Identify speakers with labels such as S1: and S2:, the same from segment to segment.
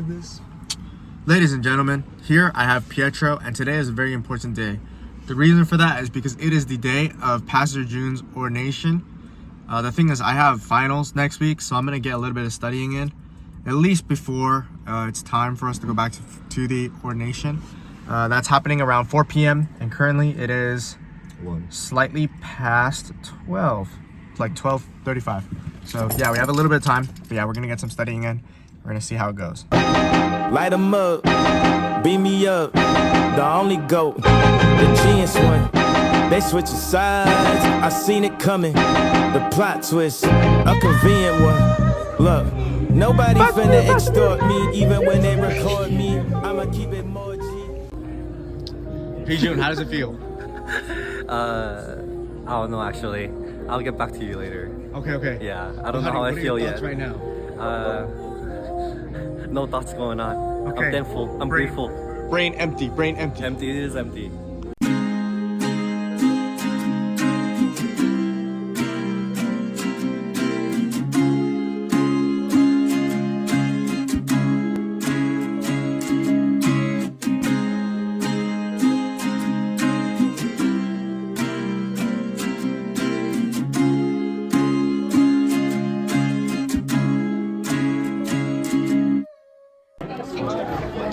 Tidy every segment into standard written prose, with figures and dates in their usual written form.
S1: this. Ladies and gentlemen, here I have Pietro, and today is a very important day. The reason for that is because it is the day of Pastor June's ordination. The thing is, I have finals next week, so I'm going to get a little bit of studying in, at least before it's time for us to go back to the ordination. That's happening around 4 p.m. and currently it is slightly past 12, like 12:35. So yeah, we have a little bit of time, but yeah, we're going to get some studying in. We're going to see how it goes.
S2: Light 'em up, beam me up, the only GOAT, the genius one. They switching sides, I seen it coming. The plot twist, a convenient one. Look, nobody finna extort me, even when they record me. I'ma keep it more G.
S1: Hey June, how does it feel?
S3: I don't know actually. I'll get back to you later.
S1: Okay.
S3: Yeah, I don't know how I feel yet.
S1: Right now?
S3: No thoughts going on.
S1: Okay.
S3: I'm thankful. I'm grateful.
S1: Brain empty.
S3: Empty, it is empty.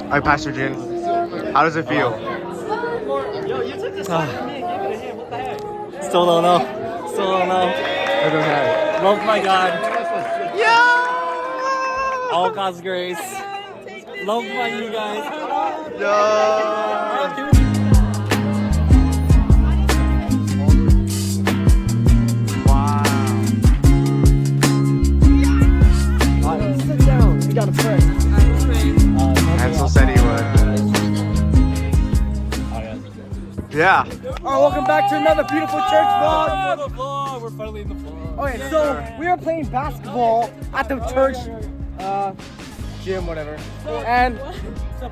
S1: Alright, Pastor June, how does it feel?
S3: Still don't know.
S1: It's okay.
S3: Love my God.
S1: Yeah!
S3: All God's grace. Loved by you guys.
S1: No! Wow.
S4: Sit down. We gotta pray.
S1: Ansel said he would. Yeah.
S4: Alright, welcome back to another beautiful church vlog.
S3: We're finally in the vlog.
S4: Okay, so we are playing basketball at the church gym, whatever. And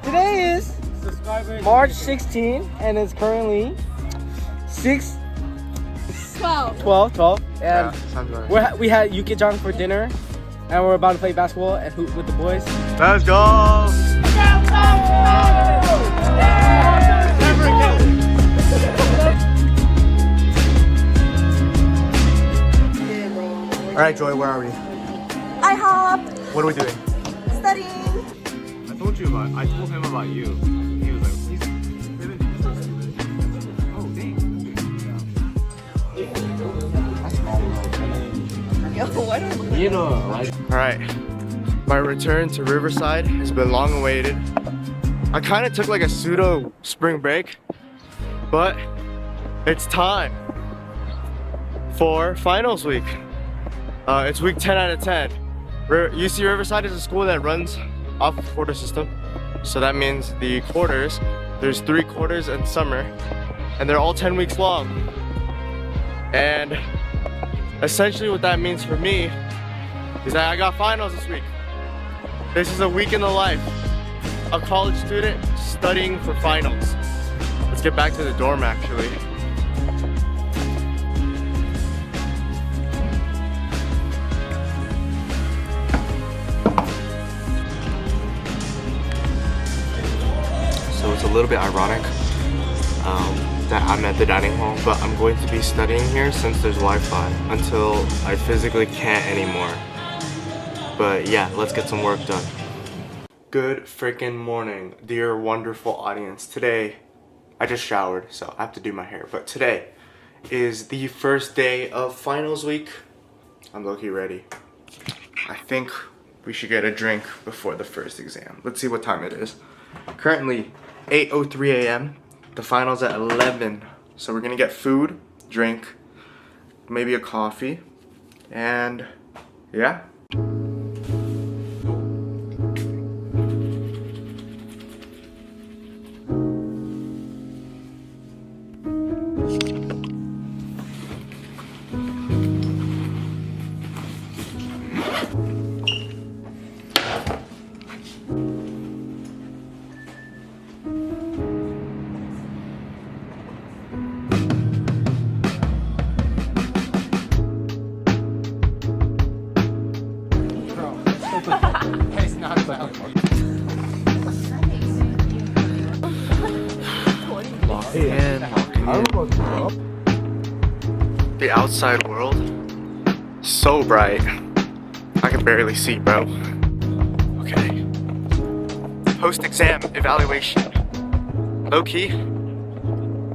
S4: today is March 16, and it's currently 12. And
S1: Sounds right.
S4: we had Yuki-chan for dinner, and we're about to play basketball and hoop with the boys.
S1: Let's go! Alright, Joy, where are we?
S5: I hopped,
S1: What are we doing?
S5: studying.
S6: I told him about you. He was like, oh, dang.
S5: Yo, what?
S1: Alright, my return to Riverside has been long awaited. I kind of took like a pseudo spring break, but it's time for finals week. It's week 10 out of 10. UC Riverside is a school that runs off the quarter system. So that means the quarters, there's 3 quarters in summer, and they're all 10 weeks long. And essentially what that means for me is that I got finals this week. This is a week in the life. A college student studying for finals. Let's get back to the dorm actually.
S6: So it's a little bit ironic that I'm at the dining hall, but I'm going to be studying here since there's Wi-Fi until I physically can't anymore. But yeah, let's get some work done.
S1: Good freaking morning, dear wonderful audience. Today, I just showered, so I have to do my hair. But today is the first day of finals week. I'm low-key ready. I think we should get a drink before the first exam. Let's see what time it is. Currently, 8:03 a.m. The finals at 11. So we're gonna get food, drink, maybe a coffee, and yeah. The outside world, so bright. I can barely see, bro. Okay. Post-exam evaluation. Low-key,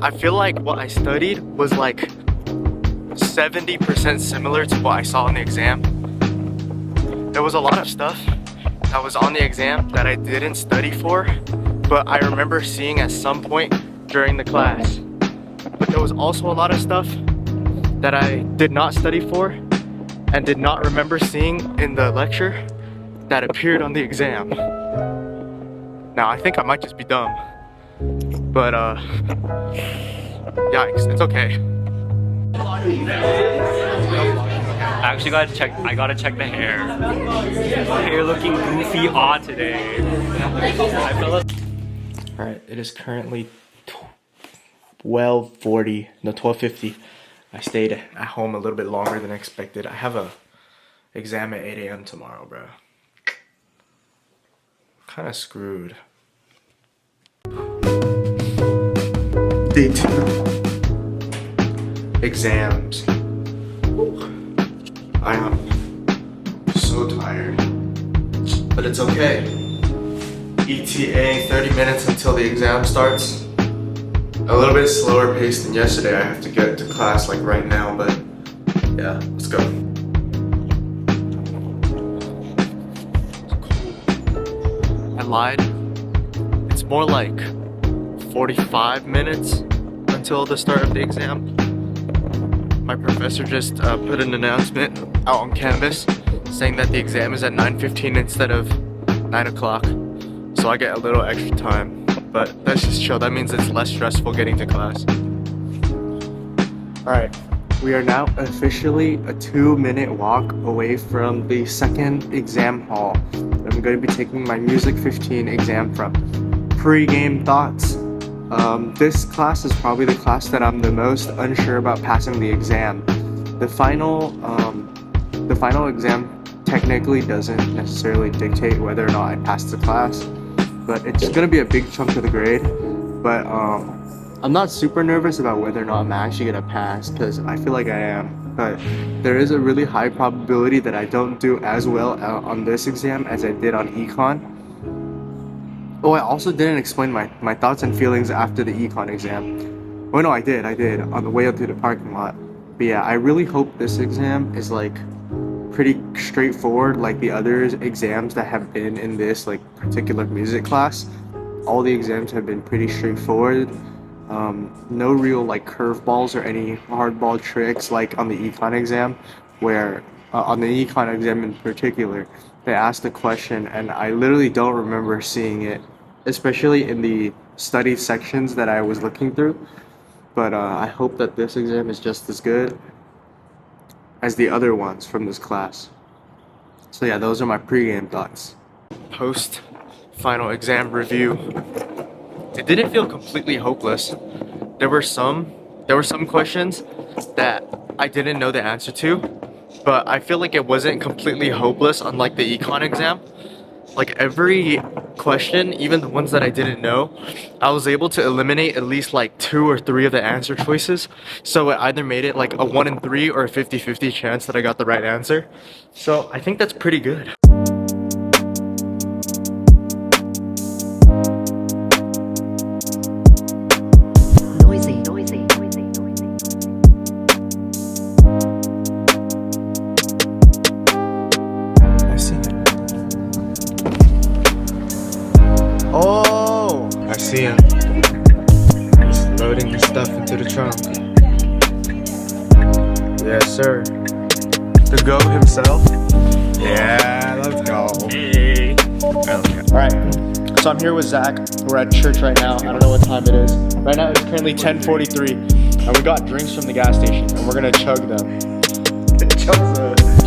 S1: I feel like what I studied was like 70% similar to what I saw in the exam. There was a lot of stuff that was on the exam that I didn't study for, but I remember seeing at some point during the class. But there was also a lot of stuff that I did not study for and did not remember seeing in the lecture that appeared on the exam. Now, I think I might just be dumb, but yikes, it's okay.
S3: I actually gotta check. I gotta check the hair. Hair looking goofy odd today. I feel like.
S1: All right, it is currently 12:50. I stayed at home a little bit longer than expected. I have a exam at 8 a.m. tomorrow, bro. Kind of screwed. Day 2. Exams. I am so tired, but it's okay. ETA 30 minutes until the exam starts. A little bit slower pace than yesterday. I have to get to class like right now, but yeah, let's go. I lied. It's more like 45 minutes until the start of the exam. My professor just put an announcement out on Canvas saying that the exam is at 9:15 instead of 9 o'clock. So I get a little extra time, but that's just chill. That means it's less stressful getting to class. Alright, we are now officially a 2-minute walk away from the second exam hall. I'm going to be taking my Music 15 exam from. Pre-game thoughts. This class is probably the class that I'm the most unsure about passing the exam. The final exam technically doesn't necessarily dictate whether or not I pass the class, but it's gonna be a big chunk of the grade. But I'm not super nervous about whether or not I'm actually gonna pass, because I feel like I am. But there is a really high probability that I don't do as well on this exam as I did on econ. Oh, I also didn't explain my thoughts and feelings after the econ exam. Oh no, I did on the way up to the parking lot. But yeah, I really hope this exam is like pretty straightforward like the other exams that have been in this like particular music class. All the exams have been pretty straightforward. No real like curveballs or any hardball tricks like on the econ exam, where on the econ exam in particular, they asked a question and I literally don't remember seeing it, especially in the study sections that I was looking through. But I hope that this exam is just as good as the other ones from this class. So yeah, those are my pre-game thoughts. Post final exam review. It didn't feel completely hopeless. There were some questions that I didn't know the answer to, but I feel like it wasn't completely hopeless, unlike the econ exam. Like every question, even the ones that I didn't know, I was able to eliminate at least like 2 or 3 of the answer choices. So it either made it like a 1 in 3 or a 50-50 chance that I got the right answer. So I think that's pretty good.
S7: Noisy.
S1: I see him. Oh, I see him. He's loading his stuff into the trunk. Yes, sir. The GO himself. Yeah, let's go.
S3: Hey.
S1: Alright, so I'm here with Zach. We're at church right now. I don't know what time it is. Right now it's currently 10:43, and we got drinks from the gas station, and we're gonna chug them.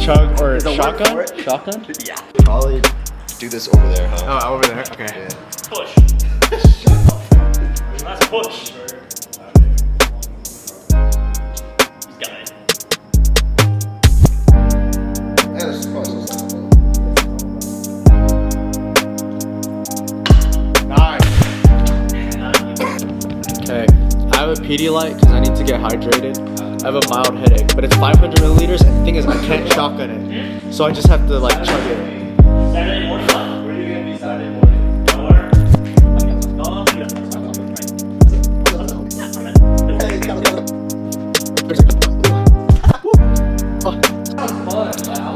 S1: Chug or shotgun? Shotgun?
S8: Yeah. Probably do this over there, huh?
S1: Oh, over there. Okay.
S8: Yeah.
S3: Push. Let's push. He's got it.
S1: Nice. Okay. have a Pedialyte because I need to get hydrated. I have a mild headache, but it's 500 milliliters, and the thing is I can't shotgun it. So I just have to like chug it.
S3: Saturday morning? Where are you gonna be Saturday morning?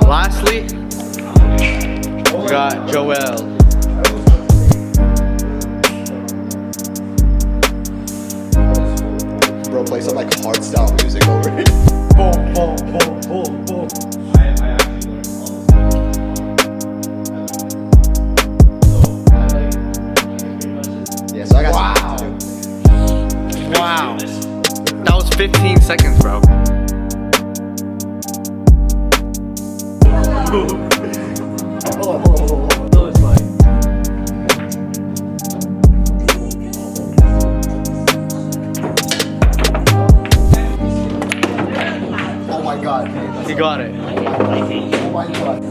S1: Lastly, we got Joel.
S8: Bro, play some like hardstyle music over it.
S1: Boom, boom, boom, boom, boom.
S8: Yeah, so I got
S1: Wow. That was 15 seconds, bro.
S8: Oh my god.
S1: He got it.
S8: Oh my god.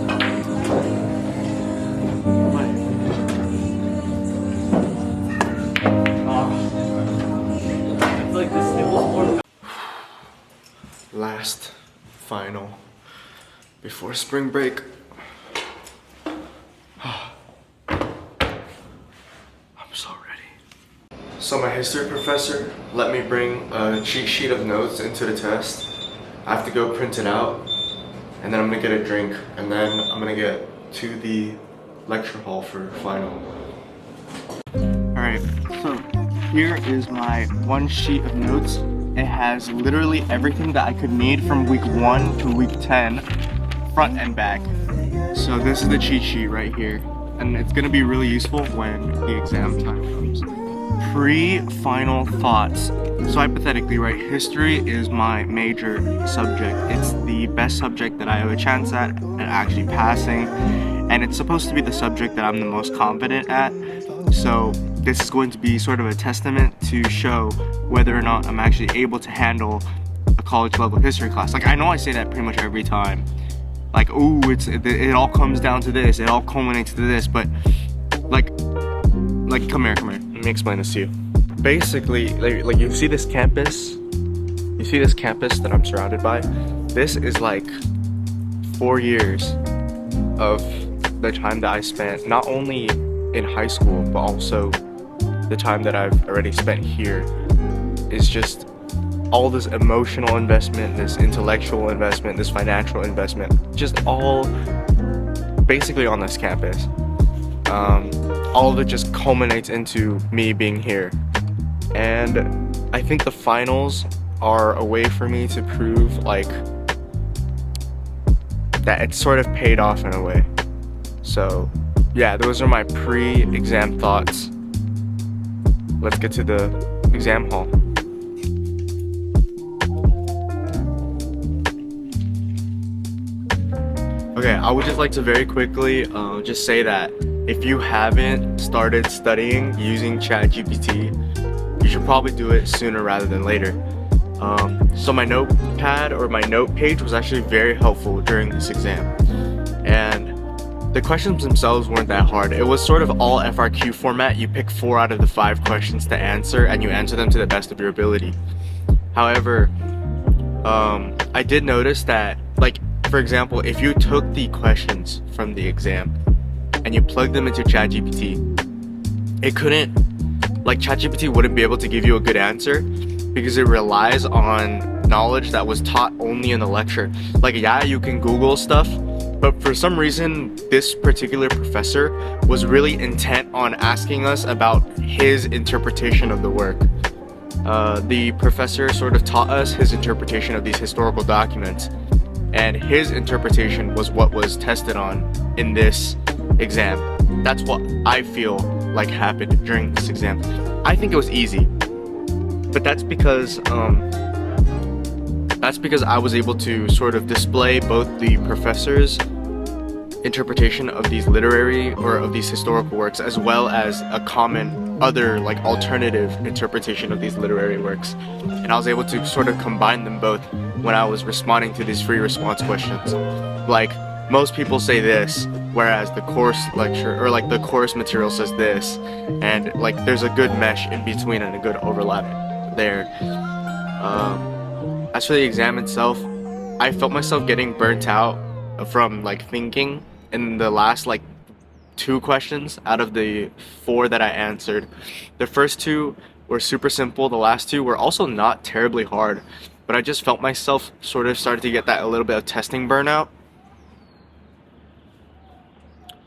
S1: Last final before spring break. I'm so ready. So my history professor let me bring a cheat sheet of notes into the test. I have to go print it out, and then I'm gonna get a drink, and then I'm gonna get to the lecture hall for final. Alright, so here is my one sheet of notes. It has literally everything that I could need from week 1 to week 10, front and back. So this is the cheat sheet right here, and it's gonna be really useful when the exam time comes. Pre-final thoughts. So hypothetically, right, history is my major subject. It's the best subject that I have a chance at actually passing, and it's supposed to be the subject that I'm the most confident at. So this is going to be sort of a testament to show whether or not I'm actually able to handle a college level history class. Like, I know I say that pretty much every time. Like, ooh, it all comes down to this, it all culminates to this, but like come here. Let me explain this to you. Basically, like you see this campus? You see this campus that I'm surrounded by? This is like 4 years of the time that I spent not only in high school, but also the time that I've already spent here. Is just all this emotional investment, this intellectual investment, this financial investment, just all basically on this campus. All of it just culminates into me being here. And I think the finals are a way for me to prove like that it's sort of paid off in a way. So yeah, those are my pre-exam thoughts. Let's get to the exam hall. Okay, I would just like to very quickly just say that if you haven't started studying using ChatGPT, you should probably do it sooner rather than later. So my notepad or my note page was actually very helpful during this exam. And the questions themselves weren't that hard. It was sort of all FRQ format. You pick 4 out of the 5 questions to answer, and you answer them to the best of your ability. However, I did notice that, like, for example, if you took the questions from the exam and you plugged them into ChatGPT, it couldn't, like, ChatGPT wouldn't be able to give you a good answer because it relies on knowledge that was taught only in the lecture. Like, yeah, you can Google stuff, but for some reason, this particular professor was really intent on asking us about his interpretation of the work. The professor sort of taught us his interpretation of these historical documents, and his interpretation was what was tested on in this exam. That's what I feel like happened during this exam. I think it was easy, but that's because I was able to sort of display both the professor's interpretation of these literary or of these historical works, as well as a common other, like, alternative interpretation of these literary works. And I was able to sort of combine them both when I was responding to these free response questions. Like, most people say this, whereas the course lecture or like the course material says this, and like there's a good mesh in between and a good overlap there. As for the exam itself, I felt myself getting burnt out from like thinking in the last like 2 questions out of the 4 that I answered. The first 2 were super simple. The last 2 were also not terribly hard, but I just felt myself sort of started to get that a little bit of testing burnout.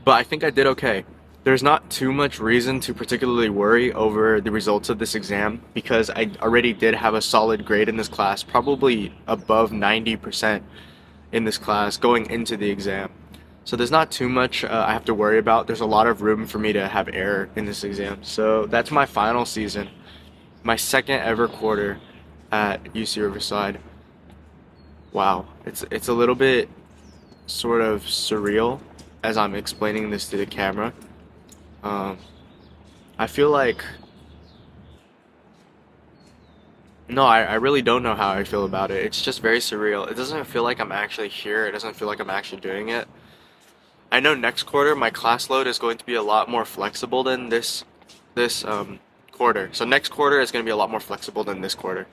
S1: But I think I did okay. There's not too much reason to particularly worry over the results of this exam because I already did have a solid grade in this class, probably above 90% in this class going into the exam. So there's not too much I have to worry about. There's a lot of room for me to have error in this exam. So that's my final season, my second ever quarter at UC Riverside. Wow, it's a little bit sort of surreal as I'm explaining this to the camera. I feel like, no, I really don't know how I feel about it. It's just very surreal. It doesn't feel like I'm actually here. It doesn't feel like I'm actually doing it. I know next quarter my class load is going to be a lot more flexible than this quarter. So next quarter is going to be a lot more flexible than this quarter,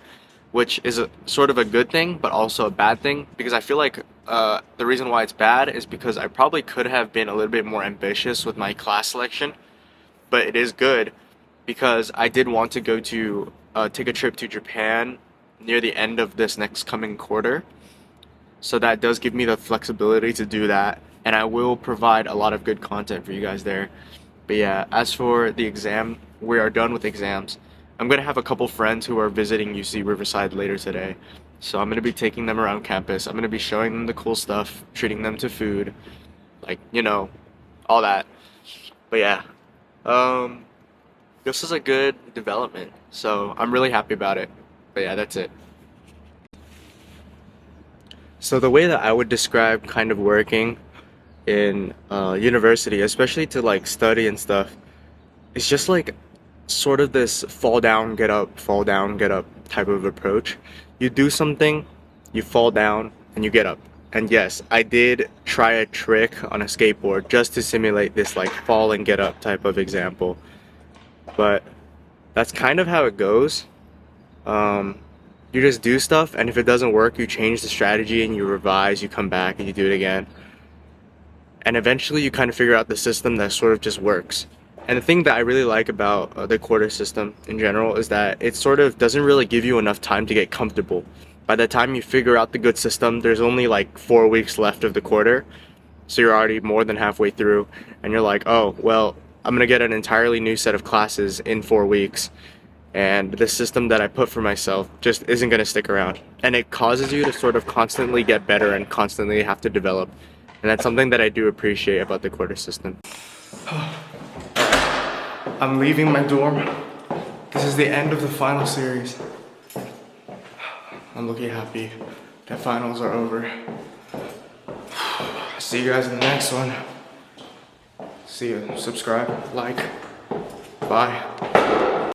S1: which is sort of a good thing, but also a bad thing, because I feel like the reason why it's bad is because I probably could have been a little bit more ambitious with my class selection. But it is good because I did want to go to take a trip to Japan near the end of this next coming quarter. So that does give me the flexibility to do that, and I will provide a lot of good content for you guys there. But yeah, as for the exam, we are done with exams. I'm going to have a couple friends who are visiting UC Riverside later today. So I'm going to be taking them around campus. I'm going to be showing them the cool stuff, treating them to food, like, you know, all that. But yeah. This is a good development, so I'm really happy about it. But yeah, that's it. So the way that I would describe kind of working in university, especially to like study and stuff, is just like sort of this fall down, get up type of approach. You do something, you fall down, and you get up. And yes, I did try a trick on a skateboard just to simulate this like fall and get up type of example. But that's kind of how it goes. You just do stuff, and if it doesn't work, you change the strategy and you revise, you come back and you do it again. And eventually you kind of figure out the system that sort of just works. And the thing that I really like about the quarter system in general is that it sort of doesn't really give you enough time to get comfortable. By the time you figure out the good system, there's only like 4 weeks left of the quarter. So you're already more than halfway through, and you're like, oh, well, I'm gonna get an entirely new set of classes in 4 weeks. And the system that I put for myself just isn't gonna stick around. And it causes you to sort of constantly get better and constantly have to develop. And that's something that I do appreciate about the quarter system. I'm leaving my dorm. This is the end of the final series. I'm looking happy that finals are over. See you guys in the next one. See you. Subscribe, like. Bye.